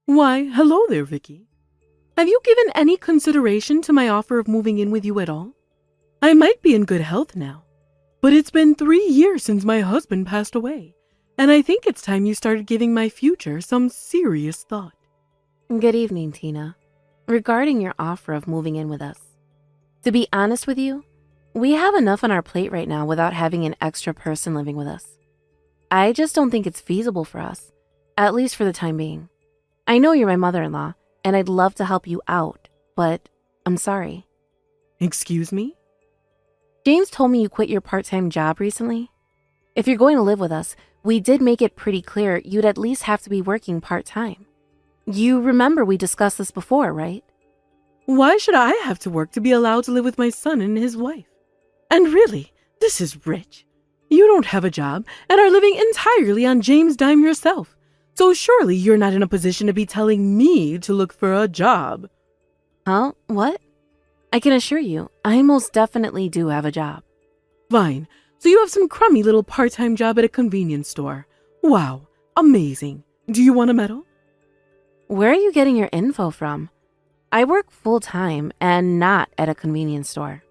Why, hello there, Vicky. Have you given any consideration to my offer of moving in with you at all? I might be in good health now, but it's been 3 years since my husband passed away, and I think it's time you started giving my future some serious thought. Good evening, Tina. Regarding your offer of moving in with us, to be honest with you, we have enough on our plate right now without having an extra person living with us. I just don't think it's feasible for us, at least for the time being. I know you're my mother-in-law, and I'd love to help you out, but I'm sorry. Excuse me? James told me you quit your part-time job recently. If you're going to live with us, we did make it pretty clear you'd at least have to be working part-time. You remember we discussed this before, right? Why should I have to work to be allowed to live with my son and his wife? And really, this is rich. You don't have a job and are living entirely on James' dime yourself. So surely you're not in a position to be telling me to look for a job. Huh? What? I can assure you, I most definitely do have a job. Fine. So you have some crummy little part-time job at a convenience store. Wow, amazing. Do you want a medal? Where are you getting your info from? I work full-time and not at a convenience store.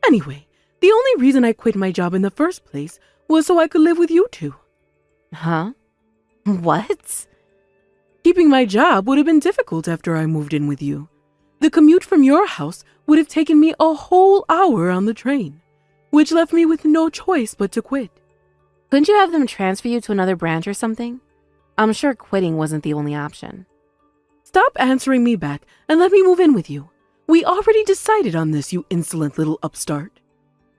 Anyway, the only reason I quit my job in the first place was so I could live with you two. Huh? What? Keeping my job would have been difficult after I moved in with you. The commute from your house would have taken me a whole hour on the train, which left me with no choice but to quit. Couldn't you have them transfer you to another branch or something? I'm sure quitting wasn't the only option. Stop answering me back and let me move in with you. We already decided on this, you insolent little upstart.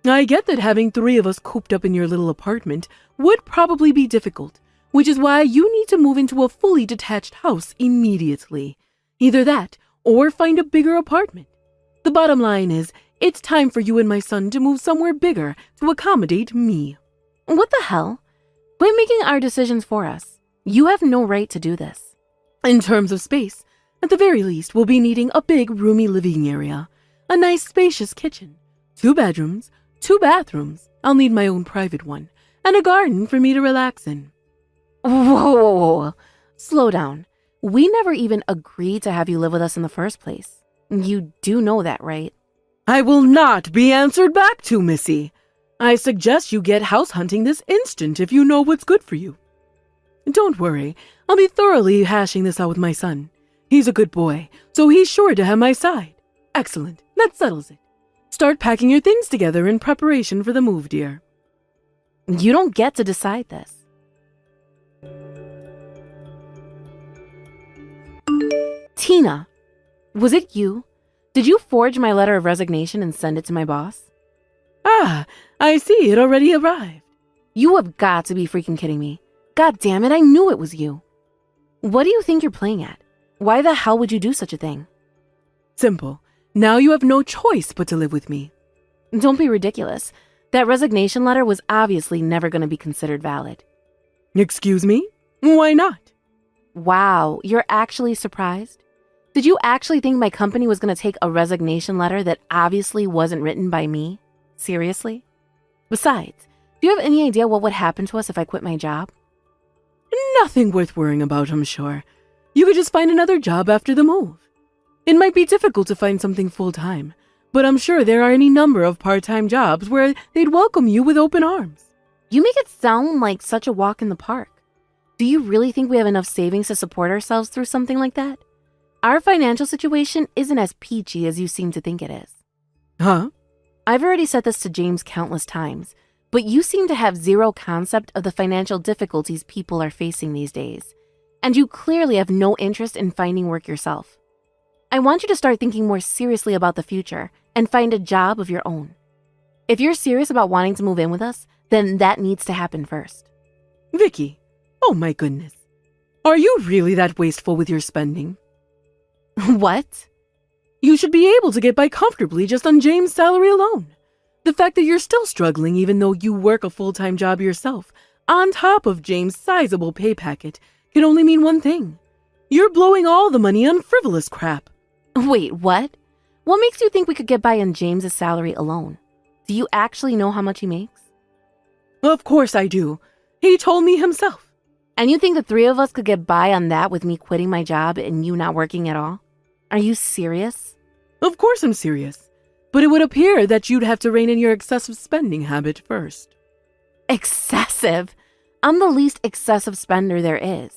I get that having 3 of us cooped up in your little apartment would probably be difficult, which is why you need to move into a fully detached house immediately. Either that or find a bigger apartment. The bottom line is, it's time for you and my son to move somewhere bigger to accommodate me. What the hell? Quit making our decisions for us. You have no right to do this. In terms of space, at the very least, we'll be needing a big, roomy living area, a nice, spacious kitchen, 2 bedrooms, 2 bathrooms, I'll need my own private one, and a garden for me to relax in. Whoa. Slow down. We never even agreed to have you live with us in the first place. You do know that, right? I will not be answered back to, Missy. I suggest you get house hunting this instant if you know what's good for you. Don't worry, I'll be thoroughly hashing this out with my son. He's a good boy, so he's sure to have my side. Excellent, that settles it. Start packing your things together in preparation for the move, dear. You don't get to decide this. Tina, was it you? Did you forge my letter of resignation and send it to my boss? Ah, I see it already arrived. You have got to be freaking kidding me. God damn it, I knew it was you. What do you think you're playing at? Why the hell would you do such a thing? Simple. Now you have no choice but to live with me. Don't be ridiculous. That resignation letter was obviously never going to be considered valid. Excuse me? Why not? Wow, you're actually surprised? Did you actually think my company was going to take a resignation letter that obviously wasn't written by me? Seriously? Besides, do you have any idea what would happen to us if I quit my job? Nothing worth worrying about, I'm sure. You could just find another job after the move. It might be difficult to find something full-time, but I'm sure there are any number of part-time jobs where they'd welcome you with open arms. You make it sound like such a walk in the park. Do you really think we have enough savings to support ourselves through something like that? Our financial situation isn't as peachy as you seem to think it is. Huh? I've already said this to James countless times, but you seem to have zero concept of the financial difficulties people are facing these days, and you clearly have no interest in finding work yourself. I want you to start thinking more seriously about the future and find a job of your own. If you're serious about wanting to move in with us, then that needs to happen first. Vicky, oh my goodness. Are you really that wasteful with your spending? What? You should be able to get by comfortably just on James' salary alone. The fact that you're still struggling even though you work a full-time job yourself, on top of James' sizable pay packet, can only mean one thing. You're blowing all the money on frivolous crap. Wait, what? What makes you think we could get by on James's salary alone? Do you actually know how much he makes? Of course I do. He told me himself. And you think the three of us could get by on that with me quitting my job and you not working at all? Are you serious? Of course I'm serious. But it would appear that you'd have to rein in your excessive spending habit first. Excessive? I'm the least excessive spender there is.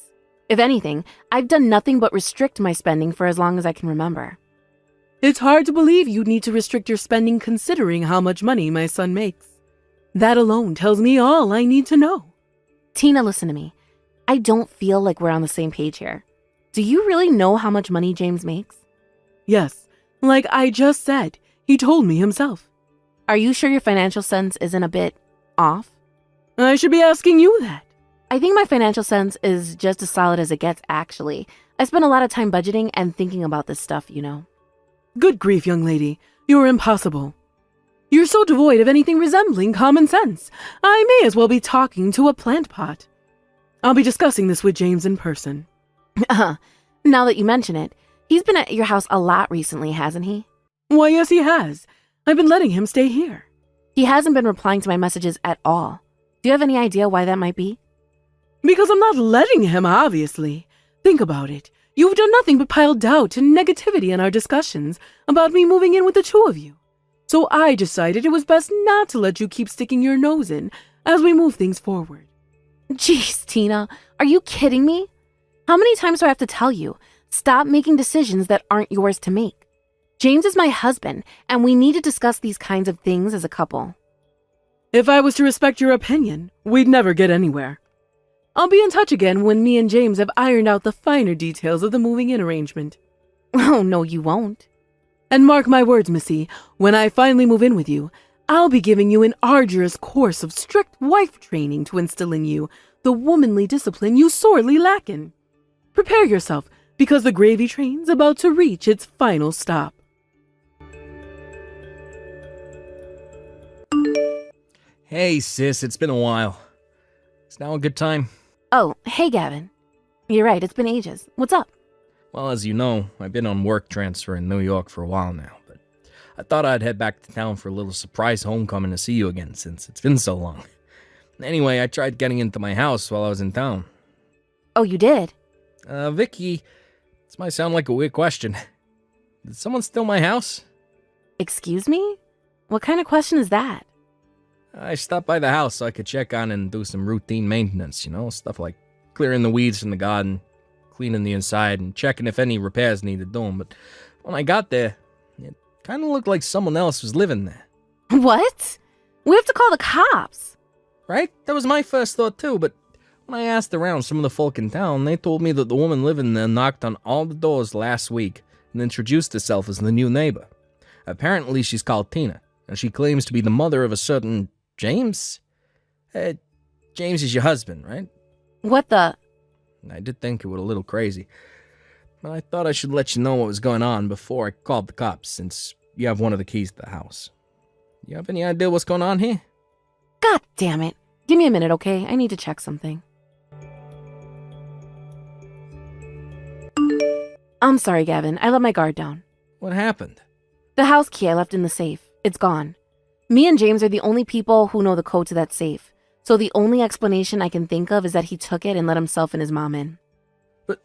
If anything, I've done nothing but restrict my spending for as long as I can remember. It's hard to believe you'd need to restrict your spending considering how much money my son makes. That alone tells me all I need to know. Tina, listen to me. I don't feel like we're on the same page here. Do you really know how much money James makes? Yes, like I just said, he told me himself. Are you sure your financial sense isn't a bit off? I should be asking you that. I think my financial sense is just as solid as it gets, actually. I spend a lot of time budgeting and thinking about this stuff, you know. Good grief, young lady. You're impossible. You're so devoid of anything resembling common sense. I may as well be talking to a plant pot. I'll be discussing this with James in person. Now that you mention it, he's been at your house a lot recently, hasn't he? Why, yes, he has. I've been letting him stay here. He hasn't been replying to my messages at all. Do you have any idea why that might be? Because I'm not letting him, obviously. Think about it. You've done nothing but pile doubt and negativity in our discussions about me moving in with the two of you. So I decided it was best not to let you keep sticking your nose in as we move things forward. Jeez, Tina, are you kidding me? How many times do I have to tell you? Stop making decisions that aren't yours to make. James is my husband, and we need to discuss these kinds of things as a couple. If I was to respect your opinion, we'd never get anywhere. I'll be in touch again when me and James have ironed out the finer details of the moving in arrangement. Oh, no, you won't. And mark my words, Missy, when I finally move in with you, I'll be giving you an arduous course of strict wife training to instill in you the womanly discipline you sorely lack in. Prepare yourself, because the gravy train's about to reach its final stop. Hey, sis, it's been a while. Is now a good time? Oh, hey, Gavin. You're right, it's been ages. What's up? Well, as you know, I've been on work transfer in New York for a while now, but I thought I'd head back to town for a little surprise homecoming to see you again since it's been so long. Anyway, I tried getting into my house while I was in town. Oh, you did? Vicky, this might sound like a weird question. Did someone steal my house? Excuse me? What kind of question is that? I stopped by the house so I could check on and do some routine maintenance, stuff like clearing the weeds in the garden, cleaning the inside, and checking if any repairs needed doing. But when I got there, it kind of looked like someone else was living there. What? We have to call the cops. Right? That was my first thought too, but when I asked around some of the folk in town, they told me that the woman living there knocked on all the doors last week and introduced herself as the new neighbor. Apparently she's called Tina, and she claims to be the mother of a certain James? James is your husband, right? What the? I did think it was a little crazy, but I thought I should let you know what was going on before I called the cops, since you have one of the keys to the house. You have any idea what's going on here? God damn it. Give me a minute, okay? I need to check something. I'm sorry, Gavin. I let my guard down. What happened? The house key I left in the safe. It's gone. Me and James are the only people who know the code to that safe. So the only explanation I can think of is that he took it and let himself and his mom in. But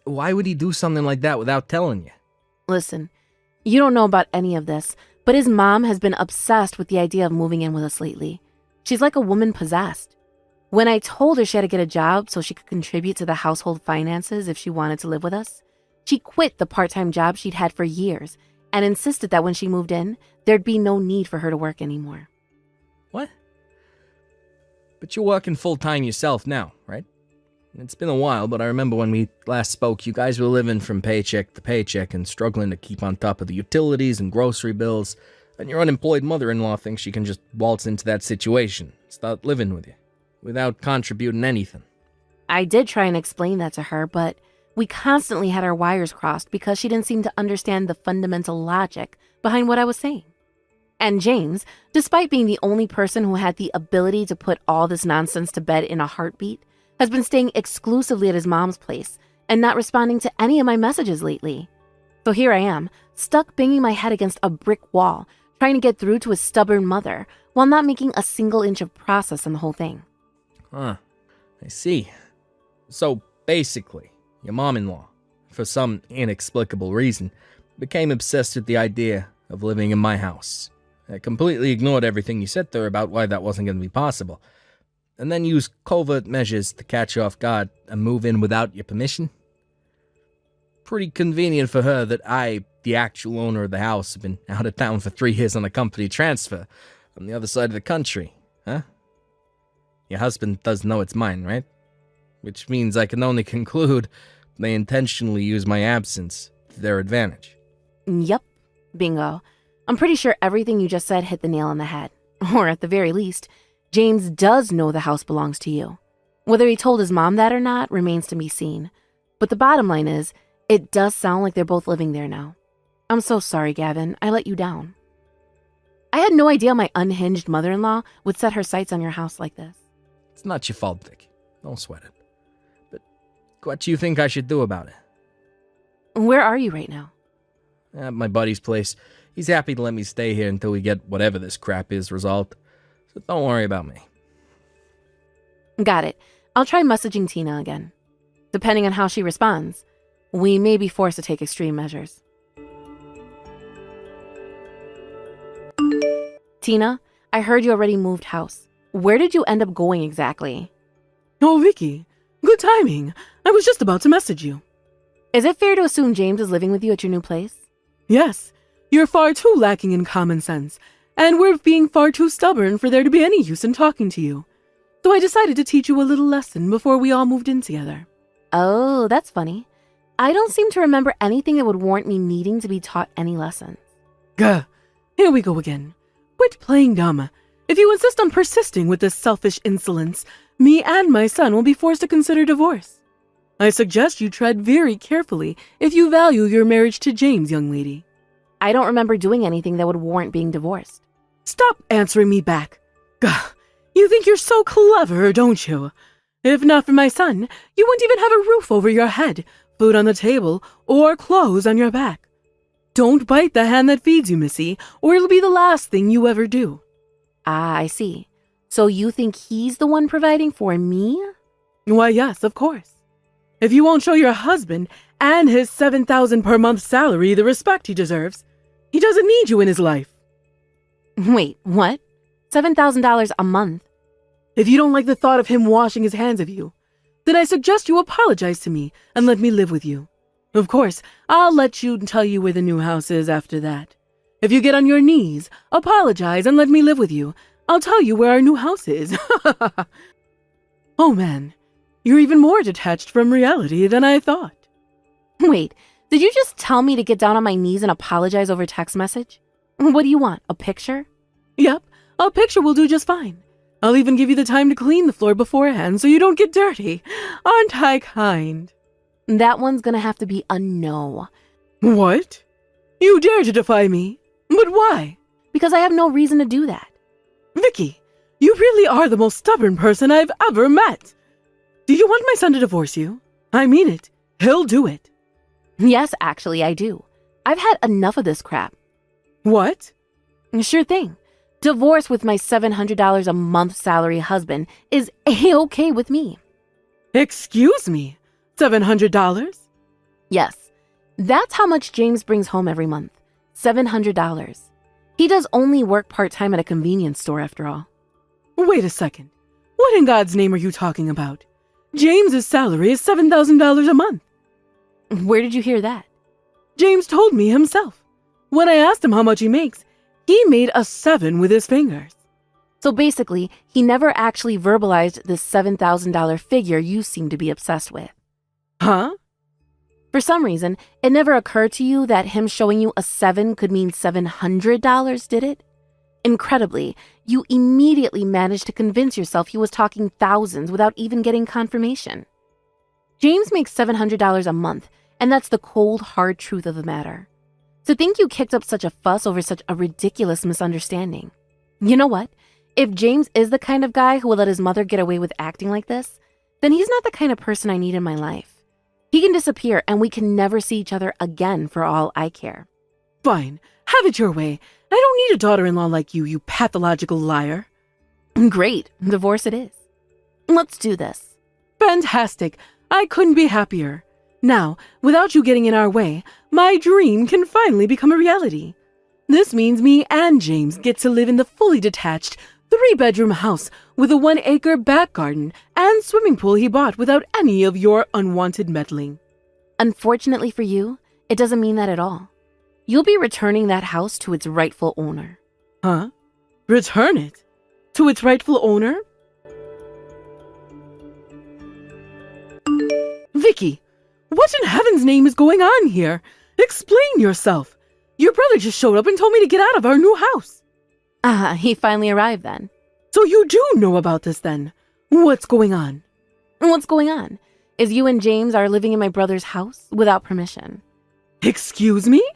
why would he do something like that without telling you? Listen, you don't know about any of this, but his mom has been obsessed with the idea of moving in with us lately. She's like a woman possessed. When I told her she had to get a job so she could contribute to the household finances if she wanted to live with us, she quit the part-time job she'd had for years and insisted that when she moved in, there'd be no need for her to work anymore. What? But you're working full-time yourself now, right? It's been a while, but I remember when we last spoke, you guys were living from paycheck to paycheck and struggling to keep on top of the utilities and grocery bills, and your unemployed mother-in-law thinks she can just waltz into that situation, start living with you, without contributing anything. I did try and explain that to her, but we constantly had our wires crossed because she didn't seem to understand the fundamental logic behind what I was saying. And James, despite being the only person who had the ability to put all this nonsense to bed in a heartbeat, has been staying exclusively at his mom's place and not responding to any of my messages lately. So here I am, stuck banging my head against a brick wall, trying to get through to his stubborn mother while not making a single inch of process in the whole thing. Huh. I see. So basically, your mom-in-law, for some inexplicable reason, became obsessed with the idea of living in my house. I completely ignored everything you said to her about why that wasn't going to be possible, and then used covert measures to catch you off guard and move in without your permission. Pretty convenient for her that I, the actual owner of the house, have been out of town for 3 years on a company transfer on the other side of the country, huh? Your husband does know it's mine, right? Which means I can only conclude they intentionally use my absence to their advantage. Yep. Bingo. I'm pretty sure everything you just said hit the nail on the head. Or at the very least, James does know the house belongs to you. Whether he told his mom that or not remains to be seen. But the bottom line is, it does sound like they're both living there now. I'm so sorry, Gavin. I let you down. I had no idea my unhinged mother-in-law would set her sights on your house like this. It's not your fault, Vic. Don't sweat it. But what do you think I should do about it? Where are you right now? At my buddy's place. He's happy to let me stay here until we get whatever this crap is resolved. So don't worry about me. Got it. I'll try messaging Tina again. Depending on how she responds, we may be forced to take extreme measures. Tina, I heard you already moved house. Where did you end up going exactly? Oh, Vicky, good timing. I was just about to message you. Is it fair to assume James is living with you at your new place? Yes, you're far too lacking in common sense, and we're being far too stubborn for there to be any use in talking to you. So I decided to teach you a little lesson before we all moved in together. Oh, that's funny. I don't seem to remember anything that would warrant me needing to be taught any lessons. Gah, here we go again. Quit playing dumb. If you insist on persisting with this selfish insolence, me and my son will be forced to consider divorce. I suggest you tread very carefully if you value your marriage to James, young lady. I don't remember doing anything that would warrant being divorced. Stop answering me back. Gah, you think you're so clever, don't you? If not for my son, you wouldn't even have a roof over your head, food on the table, or clothes on your back. Don't bite the hand that feeds you, missy, or it'll be the last thing you ever do. Ah, I see. So you think he's the one providing for me? Why, yes, of course. If you won't show your husband and his $7,000 per month salary the respect he deserves, he doesn't need you in his life. Wait, what? $7,000 a month? If you don't like the thought of him washing his hands of you, then I suggest you apologize to me and let me live with you. Of course, I'll let you tell you where the new house is after that. If you get on your knees, apologize, and let me live with you, I'll tell you where our new house is. Oh man, you're even more detached from reality than I thought. Wait, did you just tell me to get down on my knees and apologize over text message? What do you want, a picture? Yep, a picture will do just fine. I'll even give you the time to clean the floor beforehand so you don't get dirty. Aren't I kind? That one's gonna have to be a no. What? You dare to defy me? But why? Because I have no reason to do that. Vicky, you really are the most stubborn person I've ever met. Do you want my son to divorce you? I mean it. He'll do it. Yes, actually, I do. I've had enough of this crap. What? Sure thing. Divorce with my $700 a month salary husband is A-okay with me. Excuse me? $700? Yes, that's how much James brings home every month. $700. He does only work part-time at a convenience store after all. Wait a second. What in God's name are you talking about? James's salary is $7,000 a month. Where did you hear that? James told me himself. When I asked him how much he makes, he made a 7 with his fingers. So basically, he never actually verbalized this $7,000 figure you seem to be obsessed with. Huh? For some reason, it never occurred to you that him showing you a 7 could mean $700, did it? Incredibly, you immediately managed to convince yourself he was talking thousands without even getting confirmation. James makes $700 a month, and that's the cold, hard truth of the matter. To think you kicked up such a fuss over such a ridiculous misunderstanding. You know what? If James is the kind of guy who will let his mother get away with acting like this, then he's not the kind of person I need in my life. He can disappear and we can never see each other again for all I care. Fine. Have it your way. I don't need a daughter-in-law like you pathological liar. Great. Divorce it is. Let's do this. Fantastic. I couldn't be happier. Now, without you getting in our way, my dream can finally become a reality. This means me and James get to live in the fully detached 3-bedroom house with a 1-acre back garden and swimming pool he bought without any of your unwanted meddling. Unfortunately for you, it doesn't mean that at all. You'll be returning that house to its rightful owner. Huh? Return it? To its rightful owner? Vicky, what in heaven's name is going on here? Explain yourself. Your brother just showed up and told me to get out of our new house. He finally arrived then. So you do know about this then? What's going on? What's going on is you and James are living in my brother's house without permission. Excuse me?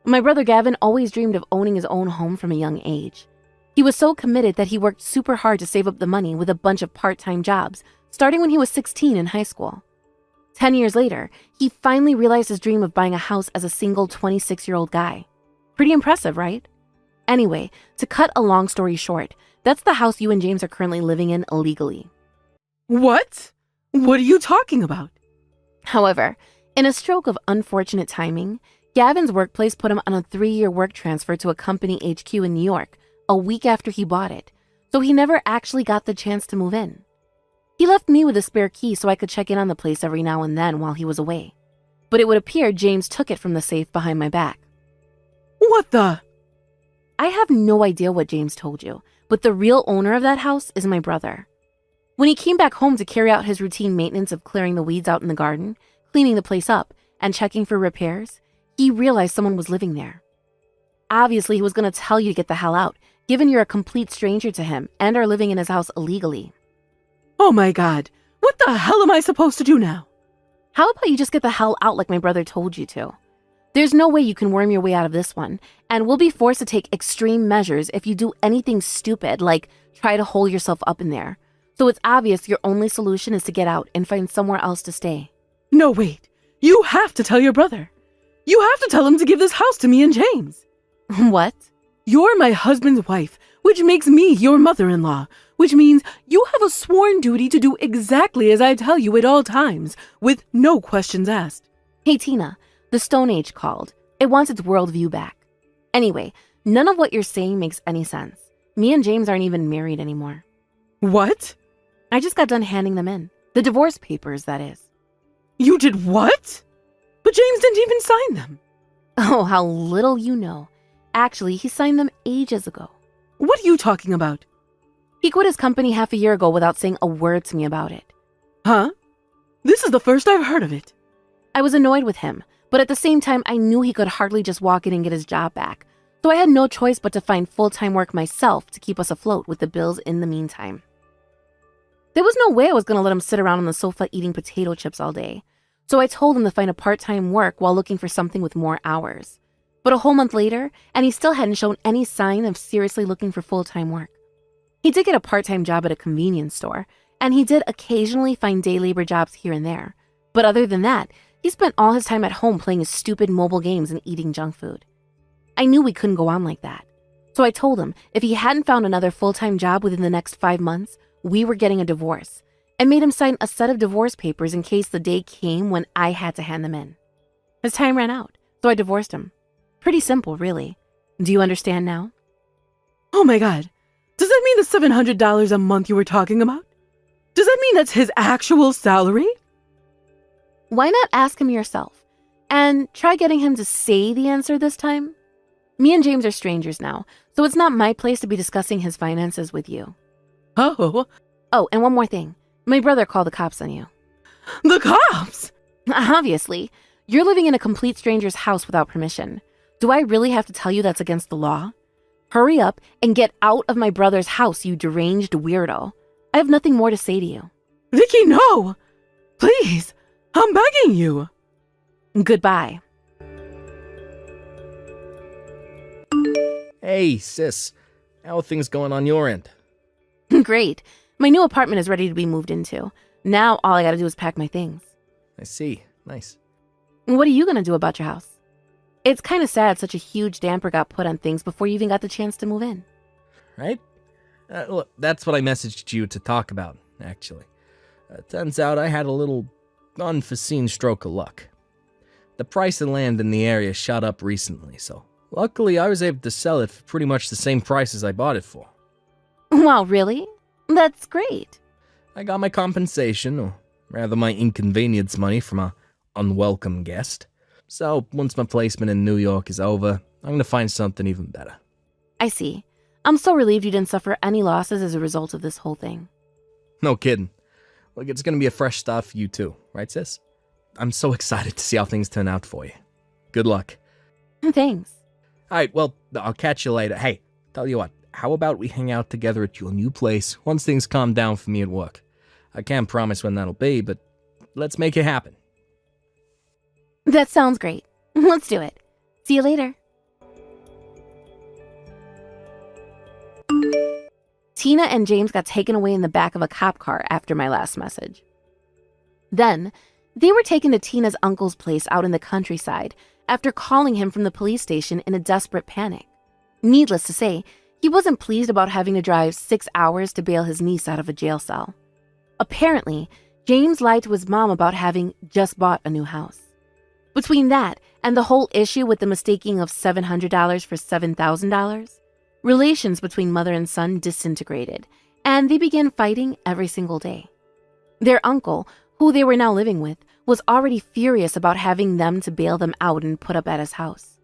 My brother Gavin always dreamed of owning his own home from a young age. He was so committed that he worked super hard to save up the money with a bunch of part-time jobs, starting when he was 16 in high school. 10 years later, he finally realized his dream of buying a house as a single 26-year-old guy. Pretty impressive, right? Anyway, to cut a long story short, that's the house you and James are currently living in illegally. What? What are you talking about? However, in a stroke of unfortunate timing, Gavin's workplace put him on a 3-year work transfer to a company HQ in New York a week after he bought it, so he never actually got the chance to move in. He left me with a spare key so I could check in on the place every now and then while he was away. But it would appear James took it from the safe behind my back. What the? I have no idea what James told you, but the real owner of that house is my brother. When he came back home to carry out his routine maintenance of clearing the weeds out in the garden, cleaning the place up, and checking for repairs, he realized someone was living there. Obviously, he was going to tell you to get the hell out, given you're a complete stranger to him and are living in his house illegally. Oh my God, what the hell am I supposed to do now? How about you just get the hell out like my brother told you to? There's no way you can worm your way out of this one, and we'll be forced to take extreme measures if you do anything stupid like try to hole yourself up in there. So it's obvious your only solution is to get out and find somewhere else to stay. No, wait. You have to tell your brother. You have to tell him to give this house to me and James. What? You're my husband's wife, which makes me your mother-in-law, which means you have a sworn duty to do exactly as I tell you at all times, with no questions asked. Hey, Tina, the Stone Age called. It wants its worldview back. Anyway, none of what you're saying makes any sense. Me and James aren't even married anymore. What? I just got done handing them in. The divorce papers, that is. You did what? But James didn't even sign them. Oh, how little you know. Actually, he signed them ages ago. What are you talking about? He quit his company half a year ago without saying a word to me about it. Huh? This is the first I've heard of it. I was annoyed with him, but at the same time, I knew he could hardly just walk in and get his job back. So I had no choice but to find full-time work myself to keep us afloat with the bills in the meantime. There was no way I was going to let him sit around on the sofa eating potato chips all day. So I told him to find a part-time work while looking for something with more hours. But a whole month later, and he still hadn't shown any sign of seriously looking for full-time work. He did get a part-time job at a convenience store, and he did occasionally find day labor jobs here and there. But other than that, he spent all his time at home playing his stupid mobile games and eating junk food. I knew we couldn't go on like that. So I told him if he hadn't found another full-time job within the next 5 months, we were getting a divorce, and made him sign a set of divorce papers in case the day came when I had to hand them in. His time ran out, so I divorced him. Pretty simple, really. Do you understand now? Oh my God. Does that mean the $700 a month you were talking about? Does that mean that's his actual salary? Why not ask him yourself? And try getting him to say the answer this time? Me and James are strangers now, so it's not my place to be discussing his finances with you. Oh. Oh, and one more thing. My brother called the cops on you. The cops? Obviously. You're living in a complete stranger's house without permission. Do I really have to tell you that's against the law? Hurry up and get out of my brother's house, you deranged weirdo. I have nothing more to say to you. Vicky, no! Please, I'm begging you. Goodbye. Hey, sis. How are things going on your end? Great. My new apartment is ready to be moved into. Now all I gotta do is pack my things. I see. Nice. What are you gonna do about your house? It's kind of sad such a huge damper got put on things before you even got the chance to move in. Right? Look, that's what I messaged you to talk about, actually. Turns out I had a little unforeseen stroke of luck. The price of land in the area shot up recently, so luckily I was able to sell it for pretty much the same price as I bought it for. Wow, really? That's great. I got my compensation, or rather my inconvenience money from a unwelcome guest. So once my placement in New York is over, I'm gonna find something even better. I see. I'm so relieved you didn't suffer any losses as a result of this whole thing. No kidding. Look, it's gonna be a fresh start for you too, right sis? I'm so excited to see how things turn out for you. Good luck. Thanks. Alright, well, I'll catch you later. Hey, tell you what, how about we hang out together at your new place once things calm down for me at work? I can't promise when that'll be, but let's make it happen. That sounds great. Let's do it. See you later. Tina and James got taken away in the back of a cop car after my last message. Then, they were taken to Tina's uncle's place out in the countryside after calling him from the police station in a desperate panic. Needless to say, he wasn't pleased about having to drive 6 hours to bail his niece out of a jail cell. Apparently, James lied to his mom about having just bought a new house. Between that and the whole issue with the mistaking of $700 for $7,000, relations between mother and son disintegrated, and they began fighting every single day. Their uncle, who they were now living with, was already furious about having them to bail them out and put up at his house.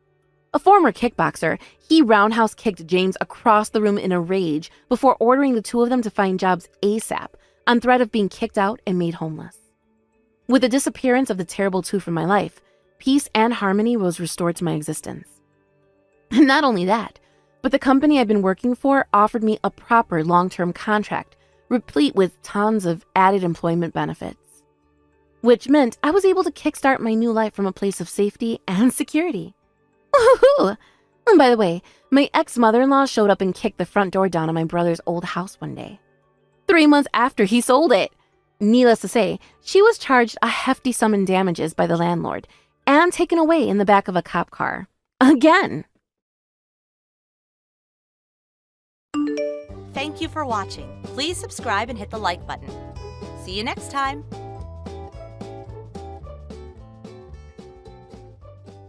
A former kickboxer, he roundhouse kicked James across the room in a rage before ordering the two of them to find jobs ASAP on threat of being kicked out and made homeless. With the disappearance of the terrible two from my life, peace and harmony was restored to my existence. Not only that, but the company I've been working for offered me a proper long-term contract, replete with tons of added employment benefits, which meant I was able to kickstart my new life from a place of safety and security. Woohoo! And by the way, my ex-mother-in-law showed up and kicked the front door down on my brother's old house one day, 3 months after he sold it. Needless to say, she was charged a hefty sum in damages by the landlord and taken away in the back of a cop car. Again! Thank you for watching. Please subscribe and hit the like button. See you next time.